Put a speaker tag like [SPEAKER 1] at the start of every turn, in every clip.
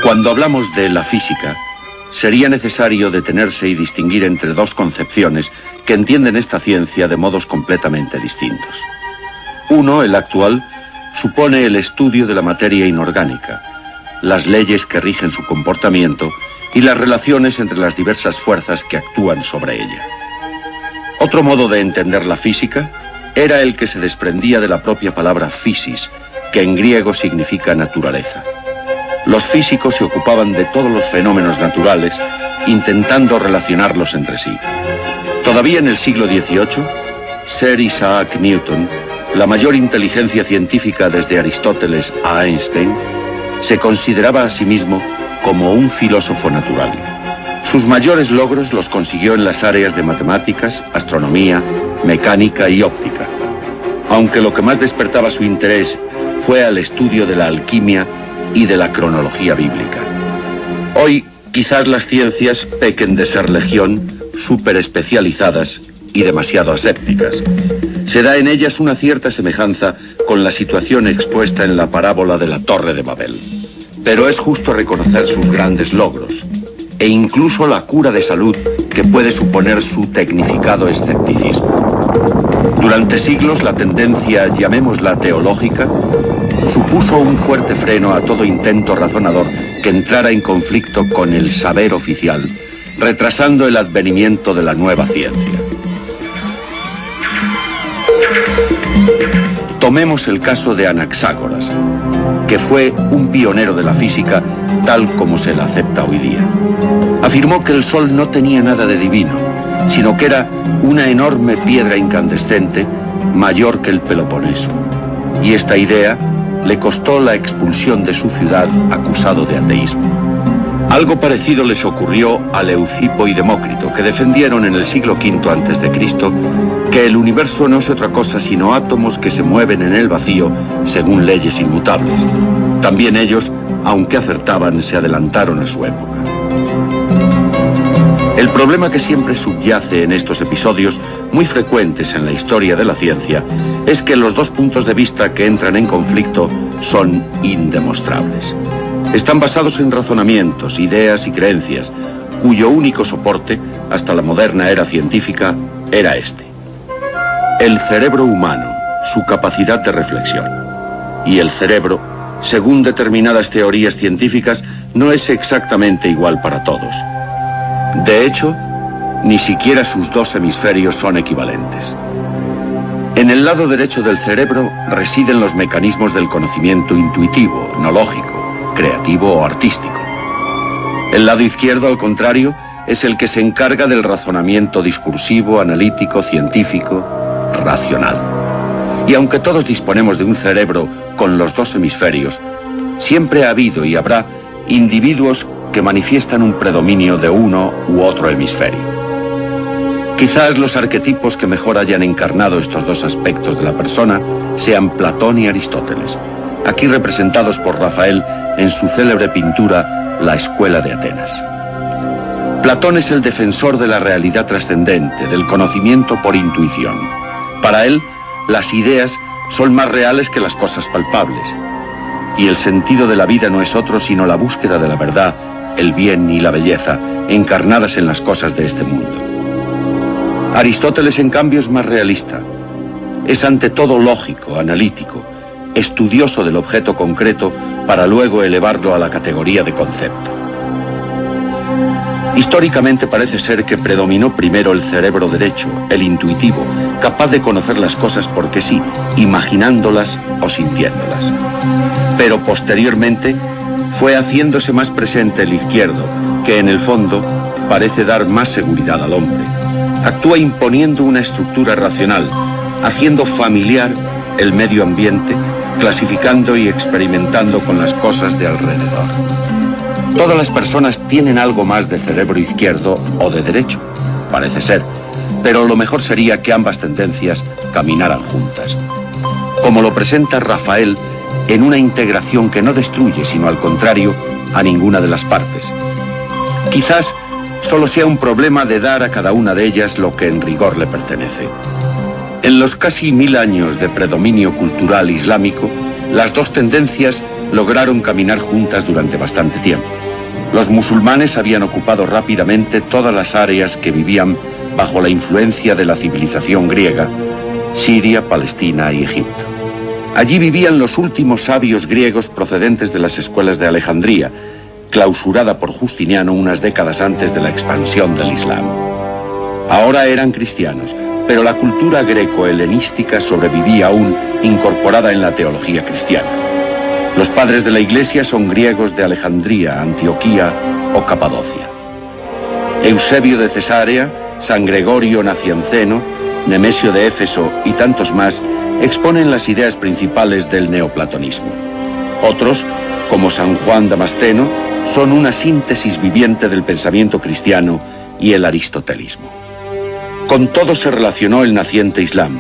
[SPEAKER 1] Cuando hablamos de la física, sería necesario detenerse y distinguir entre dos concepciones que entienden esta ciencia de modos completamente distintos. Uno, el actual, supone el estudio de la materia inorgánica, las leyes que rigen su comportamiento y las relaciones entre las diversas fuerzas que actúan sobre ella. Otro modo de entender la física era el que se desprendía de la propia palabra physis, que en griego significa naturaleza. Los físicos se ocupaban de todos los fenómenos naturales, intentando relacionarlos entre sí. Todavía en el siglo XVIII, Sir Isaac Newton, la mayor inteligencia científica desde Aristóteles a Einstein, se consideraba a sí mismo como un filósofo natural. Sus mayores logros los consiguió en las áreas de matemáticas, astronomía, mecánica y óptica, aunque lo que más despertaba su interés fue al estudio de la alquimia y de la cronología bíblica. Hoy, quizás las ciencias pequen de ser legión, súper especializadas y demasiado asépticas. Se da en ellas una cierta semejanza con la situación expuesta en la parábola de la Torre de Babel. Pero es justo reconocer sus grandes logros, e incluso la cura de salud que puede suponer su tecnificado escepticismo. Durante siglos la tendencia, llamémosla teológica, supuso un fuerte freno a todo intento razonador que entrara en conflicto con el saber oficial, retrasando el advenimiento de la nueva ciencia. Tomemos el caso de Anaxágoras, que fue un pionero de la física tal como se la acepta hoy día. Afirmó que el Sol no tenía nada de divino, sino que era una enorme piedra incandescente mayor que el Peloponeso. Y esta idea le costó la expulsión de su ciudad, acusado de ateísmo. Algo parecido les ocurrió a Leucipo y Demócrito, que defendieron en el siglo V a.C. que el universo no es otra cosa sino átomos que se mueven en el vacío según leyes inmutables. También ellos, aunque acertaban, se adelantaron a su época. El problema que siempre subyace en estos episodios, muy frecuentes en la historia de la ciencia, es que los dos puntos de vista que entran en conflicto son indemostrables. Están basados en razonamientos, ideas y creencias, cuyo único soporte, hasta la moderna era científica, era este: el cerebro humano, su capacidad de reflexión. Y el cerebro, según determinadas teorías científicas, no es exactamente igual para todos. De hecho, ni siquiera sus dos hemisferios son equivalentes. En el lado derecho del cerebro residen los mecanismos del conocimiento intuitivo, no lógico, creativo o artístico. El lado izquierdo, al contrario, es el que se encarga del razonamiento discursivo, analítico, científico, racional. Y aunque todos disponemos de un cerebro con los dos hemisferios, siempre ha habido y habrá individuos que manifiestan un predominio de uno u otro hemisferio. Quizás los arquetipos que mejor hayan encarnado estos dos aspectos de la persona sean Platón y Aristóteles, aquí representados por Rafael en su célebre pintura La Escuela de Atenas. Platón es el defensor de la realidad trascendente, del conocimiento por intuición. Para él, las ideas son más reales que las cosas palpables, y el sentido de la vida no es otro sino la búsqueda de la verdad, el bien y la belleza, encarnadas en las cosas de este mundo. Aristóteles, en cambio, es más realista. Es ante todo lógico, analítico, estudioso del objeto concreto para luego elevarlo a la categoría de concepto. Históricamente parece ser que predominó primero el cerebro derecho, el intuitivo, capaz de conocer las cosas porque sí, imaginándolas o sintiéndolas. Pero posteriormente fue haciéndose más presente el izquierdo, que en el fondo parece dar más seguridad al hombre. Actúa imponiendo una estructura racional, haciendo familiar el medio ambiente, clasificando y experimentando con las cosas de alrededor. Todas las personas tienen algo más de cerebro izquierdo o de derecho, parece ser, pero lo mejor sería que ambas tendencias caminaran juntas, como lo presenta Rafael en una integración que no destruye, sino al contrario, a ninguna de las partes. Quizás solo sea un problema de dar a cada una de ellas lo que en rigor le pertenece. En los casi 1000 años de predominio cultural islámico, Las dos tendencias lograron caminar juntas durante bastante tiempo. Los musulmanes habían ocupado rápidamente todas las áreas que vivían bajo la influencia de la civilización griega, Siria, Palestina y Egipto. Allí vivían los últimos sabios griegos procedentes de las escuelas de Alejandría, clausurada por Justiniano unas décadas antes de la expansión del Islam. Ahora eran cristianos, pero la cultura greco-helenística sobrevivía aún incorporada en la teología cristiana. Los padres de la Iglesia son griegos de Alejandría, Antioquía o Capadocia. Eusebio de Cesarea, San Gregorio Nacianceno, Nemesio de Éfeso y tantos más exponen las ideas principales del neoplatonismo. Otros, como San Juan Damasceno, son una síntesis viviente del pensamiento cristiano y el aristotelismo. Con todos se relacionó el naciente Islam,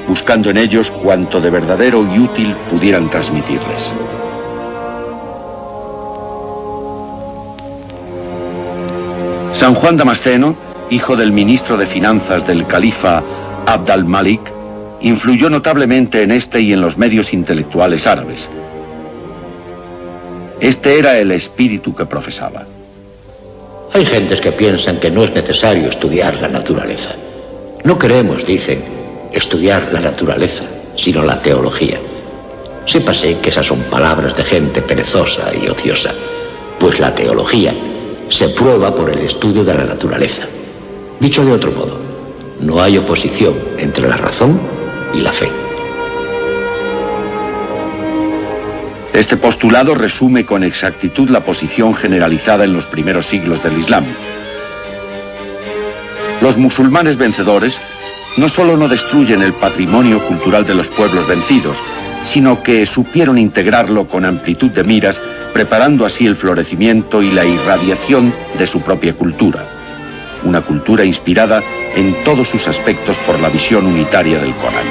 [SPEAKER 1] buscando en ellos cuanto de verdadero y útil pudieran transmitirles. San Juan Damasceno, hijo del ministro de Finanzas del califa Abd al-Malik, influyó notablemente en este y en los medios intelectuales árabes. Este era el espíritu que profesaba.
[SPEAKER 2] Hay gentes que piensan que no es necesario estudiar la naturaleza. No queremos, dicen, estudiar la naturaleza, sino la teología. Sépase que esas son palabras de gente perezosa y ociosa, pues la teología se prueba por el estudio de la naturaleza. Dicho de otro modo, no hay oposición entre la razón y la fe.
[SPEAKER 1] Este postulado resume con exactitud la posición generalizada en los primeros siglos del Islam. Los musulmanes vencedores no solo no destruyen el patrimonio cultural de los pueblos vencidos, sino que supieron integrarlo con amplitud de miras, preparando así el florecimiento y la irradiación de su propia cultura. Una cultura inspirada en todos sus aspectos por la visión unitaria del Corán.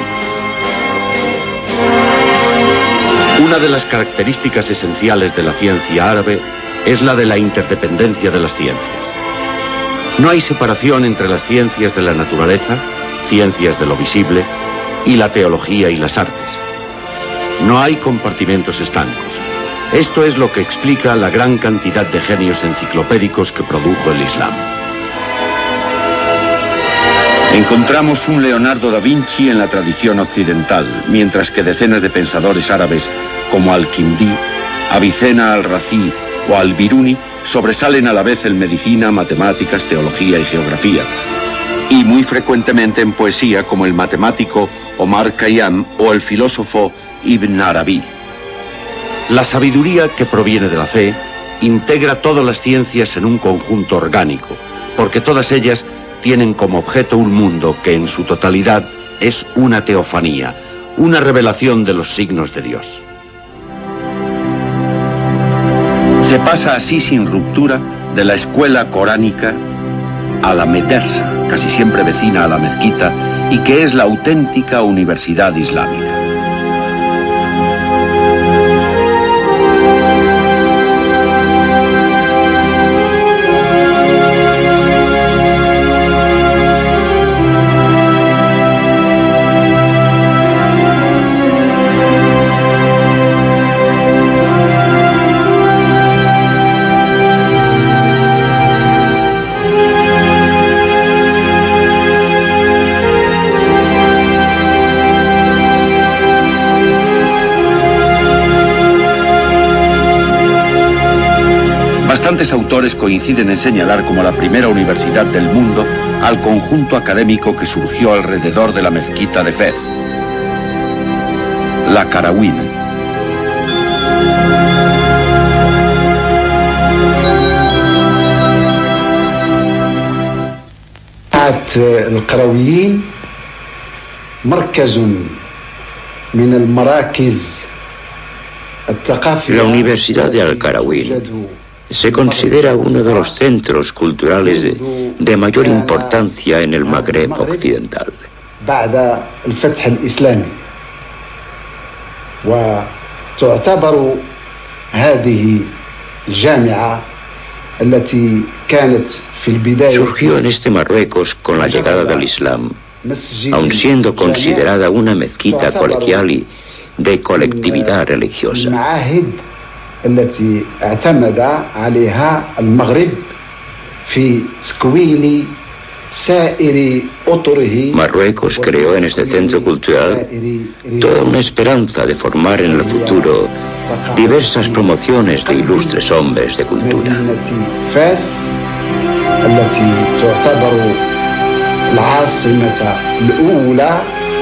[SPEAKER 1] Una de las características esenciales de la ciencia árabe es la de la interdependencia de las ciencias. No hay separación entre las ciencias de la naturaleza, ciencias de lo visible, y la teología y las artes. No hay compartimentos estancos. Esto es lo que explica la gran cantidad de genios enciclopédicos que produjo el Islam. Encontramos un Leonardo da Vinci en la tradición occidental, mientras que decenas de pensadores árabes como Al-Kindi, Avicena al-Razi o Al-Biruni sobresalen a la vez en medicina, matemáticas, teología y geografía, y muy frecuentemente en poesía como el matemático Omar Khayyam o el filósofo Ibn Arabi. La sabiduría que proviene de la fe integra todas las ciencias en un conjunto orgánico, porque todas ellas tienen como objeto un mundo que en su totalidad es una teofanía, una revelación de los signos de Dios. Se pasa así sin ruptura de la escuela coránica a la medersa, casi siempre vecina a la mezquita, y que es la auténtica universidad islámica. Bastantes autores coinciden en señalar como la primera universidad del mundo al conjunto académico que surgió alrededor de la mezquita de Fez, la Qarawiyya.
[SPEAKER 3] القرويين مركز من المراكز الثقافية.
[SPEAKER 2] La Universidad de Al-Qarawiyya se considera uno de los centros culturales de mayor importancia en el Magreb occidental.
[SPEAKER 3] بعد الفتح الإسلامي وتعتبر هذه الجامعة التي كانت في البداية.
[SPEAKER 2] Surgió en este Marruecos con la llegada del Islam, aun siendo considerada una mezquita colegial de colectividad religiosa.
[SPEAKER 3] المعاهد التي اعتمد عليها المغرب في تكوين سائر أطره.
[SPEAKER 2] Marruecos creó en este centro cultural toda una esperanza de formar en el futuro diversas promociones de ilustres hombres de cultura.
[SPEAKER 3] مدينة فاس التي تعتبر العاصمة الأولى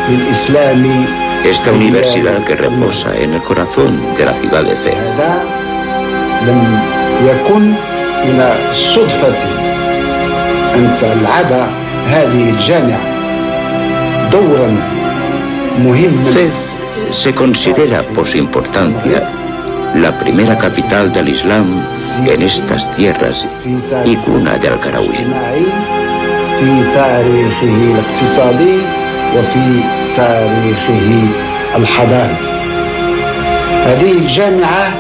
[SPEAKER 3] للإسلام.
[SPEAKER 2] Esta universidad que reposa en el corazón de la ciudad de Fez.
[SPEAKER 3] هذا لم يكن من الصدفة أن تلعب هذه الجامعة دورا مهما.
[SPEAKER 2] Fez se considera por su importancia la primera capital del Islam en estas tierras y cuna de Al-Qarawiyyin.
[SPEAKER 3] في تاريخه الاقتصادي وفي تاريخه الحضاري. هذه الجامعة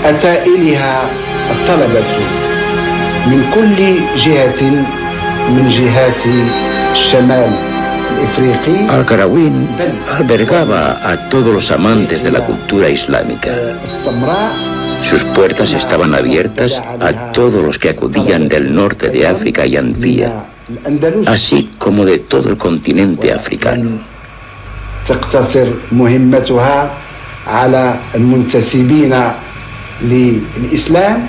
[SPEAKER 3] أتى إليها الطلبة من كل جهة من جهات الشمال الإفريقي.
[SPEAKER 2] Al-Qarawiyyin albergaba a todos los amantes de la cultura islámica. Sus puertas estaban abiertas a todos los que acudían del norte de África y Andalucía, así como de todo el continente africano.
[SPEAKER 3] تقتصر مهمتها على المنتسبين للإسلام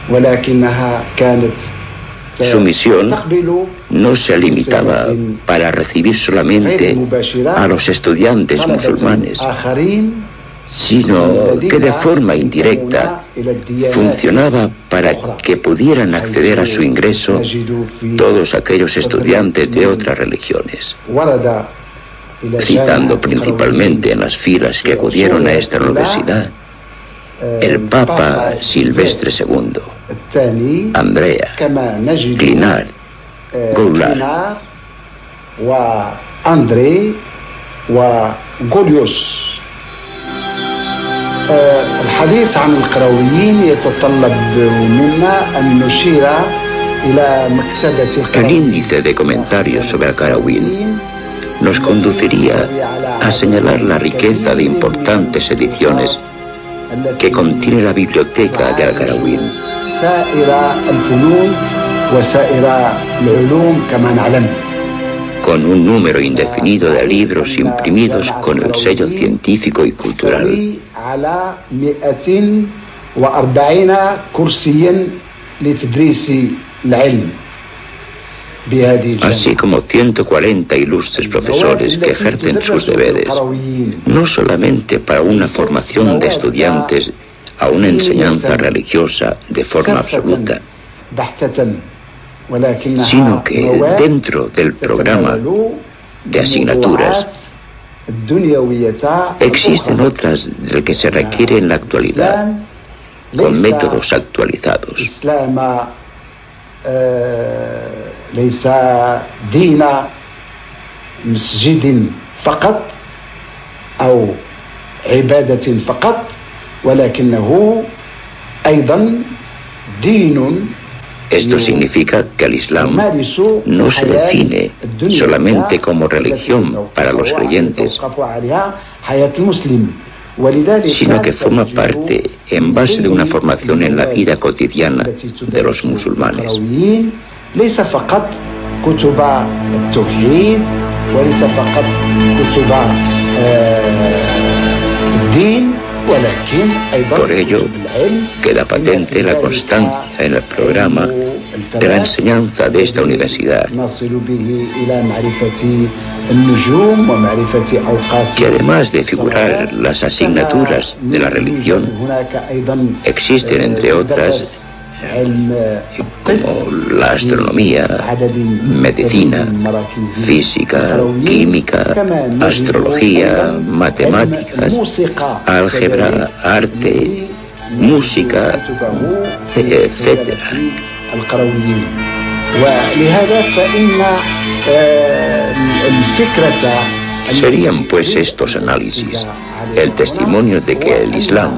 [SPEAKER 3] ولكنها كانت
[SPEAKER 2] Su misión no se limitaba para recibir solamente a los estudiantes musulmanes, sino que de forma indirecta funcionaba para que pudieran acceder a su ingreso todos aquellos estudiantes de otras religiones, citando principalmente en las filas que acudieron a esta universidad el Papa Silvestre II, Andrea, Glinar, Goulart,
[SPEAKER 3] وأندري وغوليوس. الحديث عن القرويين يتطلب منا أن نشير إلى مكتبة
[SPEAKER 2] El índice de comentarios sobre Al-Qarawiyyin nos conduciría a señalar la riqueza de importantes ediciones que contiene la biblioteca de Al-Qarawiyyin. Con un número indefinido de libros imprimidos con el sello científico y cultural. Así como 140 ilustres profesores que ejercen sus deberes, no solamente para una formación de estudiantes a una enseñanza religiosa de forma absoluta, sino que dentro del programa de asignaturas existen otras del que se requiere en la actualidad, con métodos actualizados.
[SPEAKER 3] ليس دين مسجد فقط أو عبادة فقط ولكنه أيضا دين.
[SPEAKER 2] Esto significa que el Islam no se define solamente como religión para los creyentes, sino que forma parte en base de una formación en la vida cotidiana de los musulmanes.
[SPEAKER 3] ليس فقط كتب التوحيد وليس فقط كتب الدين ولكن أيضا.
[SPEAKER 2] Por ello, queda patente la constancia en el programa de la enseñanza de esta universidad, que además de figurar las asignaturas de la religión, existen entre otras como la astronomía, medicina, física, química, astrología, matemáticas, álgebra, arte, música, etc. Serían pues estos análisis el testimonio de que el Islam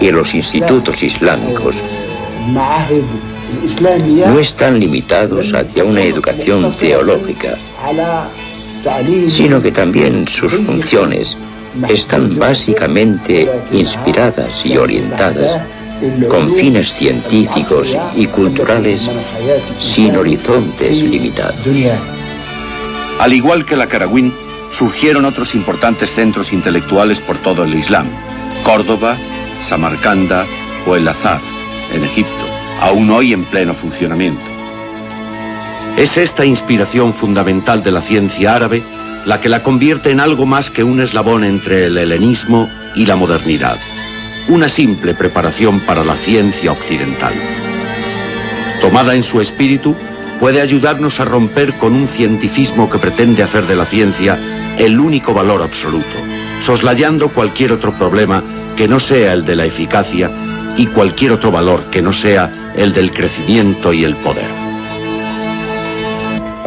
[SPEAKER 2] y los institutos islámicos no están limitados hacia una educación teológica, sino que también sus funciones están básicamente inspiradas y orientadas con fines científicos y culturales sin horizontes limitados.
[SPEAKER 1] Al igual que la Qarawín, surgieron otros importantes centros intelectuales por todo el Islam: Córdoba, Samarcanda o el Azhar, en Egipto, aún hoy en pleno funcionamiento. Es esta inspiración fundamental de la ciencia árabe la que la convierte en algo más que un eslabón entre el helenismo y la modernidad, una simple preparación para la ciencia occidental. Tomada en su espíritu, puede ayudarnos a romper con un cientificismo que pretende hacer de la ciencia el único valor absoluto, soslayando cualquier otro problema que no sea el de la eficacia y cualquier otro valor que no sea el del crecimiento y el poder.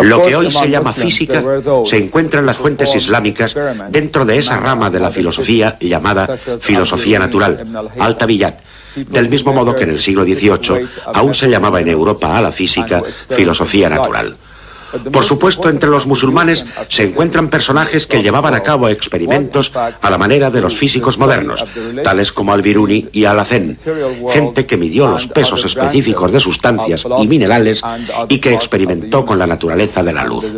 [SPEAKER 4] Lo que hoy se llama física se encuentra en las fuentes islámicas dentro de esa rama de la filosofía llamada filosofía natural, al-Tabiyyat, del mismo modo que en el siglo XVIII aún se llamaba en Europa a la física filosofía natural. Por supuesto, entre los musulmanes se encuentran personajes que llevaban a cabo experimentos a la manera de los físicos modernos, tales como Al-Biruni y Al-Hazen, gente que midió los pesos específicos de sustancias y minerales y que experimentó con la naturaleza de la luz.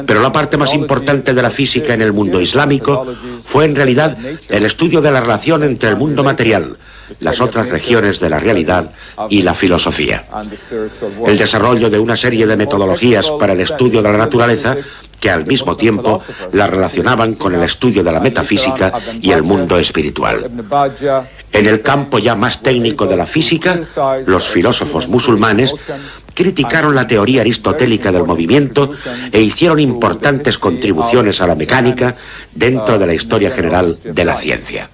[SPEAKER 4] Pero la parte más importante de la física en el mundo islámico fue en realidad el estudio de la relación entre el mundo material, las otras regiones de la realidad y la filosofía. El desarrollo de una serie de metodologías para el estudio de la naturaleza que al mismo tiempo la relacionaban con el estudio de la metafísica y el mundo espiritual. En el campo ya más técnico de la física, los filósofos musulmanes criticaron la teoría aristotélica del movimiento e hicieron importantes contribuciones a la mecánica dentro de la historia general de la ciencia.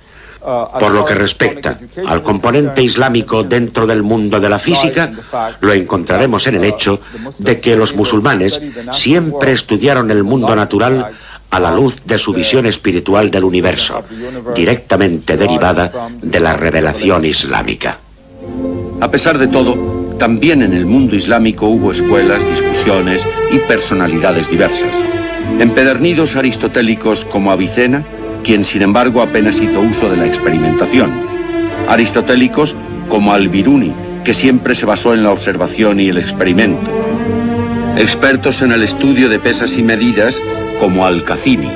[SPEAKER 4] Por lo que respecta al componente islámico dentro del mundo de la física, lo encontraremos en el hecho de que los musulmanes siempre estudiaron el mundo natural a la luz de su visión espiritual del universo, directamente derivada de la revelación islámica.
[SPEAKER 1] A pesar de todo, también en el mundo islámico hubo escuelas, discusiones y personalidades diversas. Empedernidos aristotélicos como Avicena, quien sin embargo apenas hizo uso de la experimentación. Aristotélicos como Al-Biruni, que siempre se basó en la observación y el experimento. Expertos en el estudio de pesas y medidas como Al-Kazimi.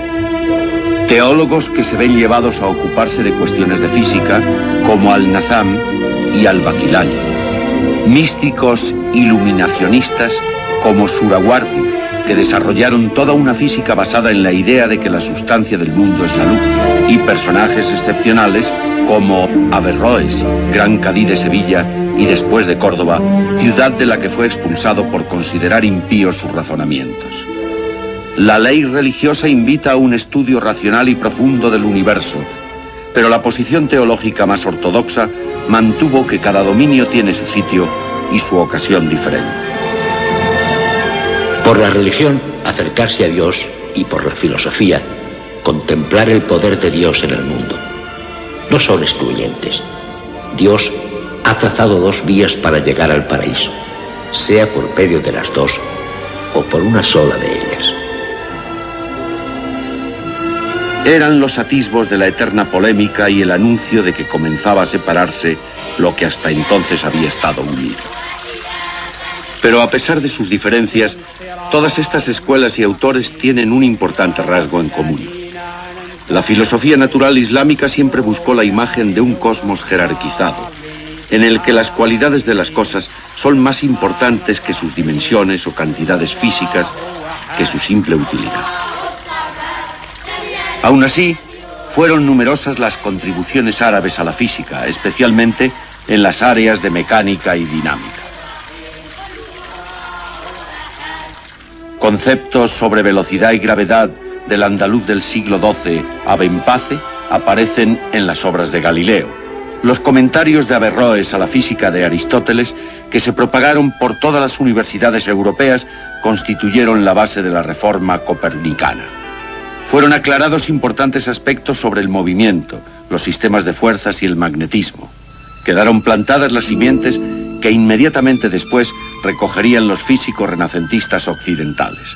[SPEAKER 1] Teólogos que se ven llevados a ocuparse de cuestiones de física como Al-Nazam y Al-Baqilani. Místicos iluminacionistas como Surawardi, que desarrollaron toda una física basada en la idea de que la sustancia del mundo es la luz, y personajes excepcionales como Averroes, gran cadí de Sevilla y después de Córdoba, ciudad de la que fue expulsado por considerar impíos sus razonamientos. La ley religiosa invita a un estudio racional y profundo del universo, pero la posición teológica más ortodoxa mantuvo que cada dominio tiene su sitio y su ocasión diferente.
[SPEAKER 2] Por la religión, acercarse a Dios, y por la filosofía, contemplar el poder de Dios en el mundo. No son excluyentes. Dios ha trazado dos vías para llegar al paraíso, sea por medio de las dos o por una sola de ellas.
[SPEAKER 1] Eran los atisbos de la eterna polémica y el anuncio de que comenzaba a separarse lo que hasta entonces había estado unido. Pero a pesar de sus diferencias, todas estas escuelas y autores tienen un importante rasgo en común. La filosofía natural islámica siempre buscó la imagen de un cosmos jerarquizado, en el que las cualidades de las cosas son más importantes que sus dimensiones o cantidades físicas, que su simple utilidad. Aún así, fueron numerosas las contribuciones árabes a la física, especialmente en las áreas de mecánica y dinámica. Conceptos sobre velocidad y gravedad del andaluz del siglo XII, Abenpace, aparecen en las obras de Galileo. Los comentarios de Averroes a la física de Aristóteles, que se propagaron por todas las universidades europeas, constituyeron la base de la reforma copernicana. Fueron aclarados importantes aspectos sobre el movimiento, los sistemas de fuerzas y el magnetismo. Quedaron plantadas las simientes que inmediatamente después recogerían los físicos renacentistas occidentales.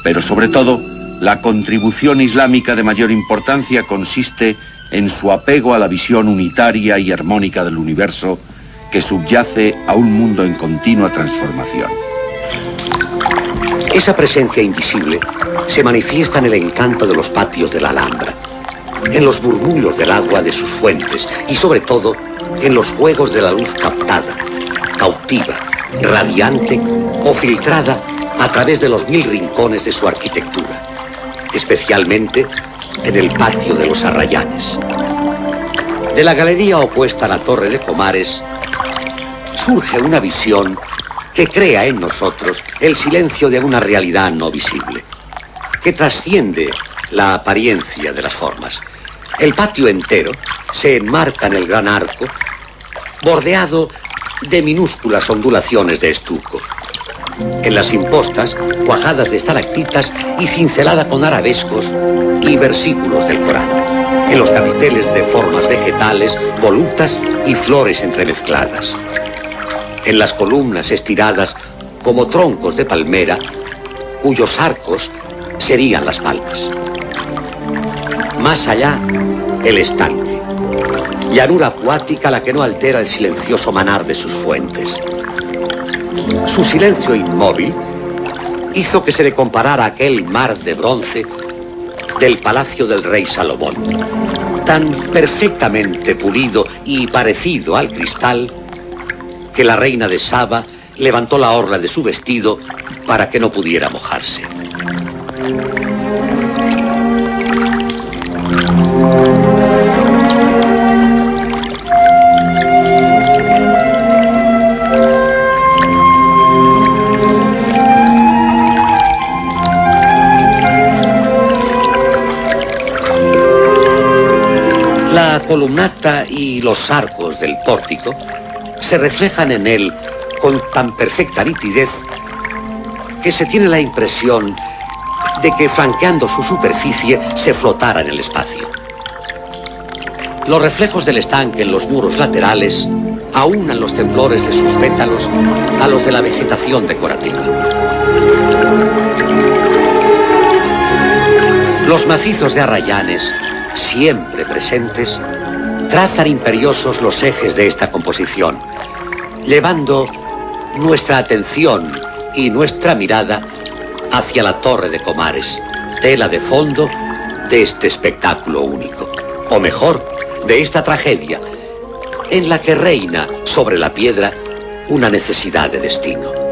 [SPEAKER 1] Pero sobre todo, La contribución islámica de mayor importancia consiste en su apego a la visión unitaria y armónica del universo que subyace a un mundo en continua transformación.
[SPEAKER 2] Esa presencia invisible se manifiesta en el encanto de los patios de la Alhambra, en los murmullos del agua de sus fuentes y sobre todo en los juegos de la luz captada, cautiva, radiante o filtrada a través de los 1000 rincones de su arquitectura, especialmente en el patio de los Arrayanes. De la galería opuesta a la Torre de Comares surge una visión que crea en nosotros el silencio de una realidad no visible, que trasciende la apariencia de las formas. El patio entero se enmarca en el gran arco, bordeado de minúsculas ondulaciones de estuco. En las impostas, cuajadas de estalactitas y cincelada con arabescos y versículos del Corán. En los capiteles de formas vegetales, volutas y flores entremezcladas. En las columnas estiradas como troncos de palmera, cuyos arcos serían las palmas. Más allá, el estanque. Llanura acuática a la que no altera el silencioso manar de sus fuentes. Su silencio inmóvil hizo que se le comparara a aquel mar de bronce del palacio del rey Salomón, tan perfectamente pulido y parecido al cristal que la reina de Saba levantó la orla de su vestido para que no pudiera mojarse. La columnata y los arcos del pórtico se reflejan en él con tan perfecta nitidez que se tiene la impresión de que flanqueando su superficie se flotara en el espacio. Los reflejos del estanque en los muros laterales aúnan los temblores de sus pétalos a los de la vegetación decorativa. Los macizos de Arrayanes, siempre presentes, trazan imperiosos los ejes de esta composición, llevando nuestra atención y nuestra mirada hacia la Torre de Comares, tela de fondo de este espectáculo único, o mejor, de esta tragedia, en la que reina sobre la piedra una necesidad de destino.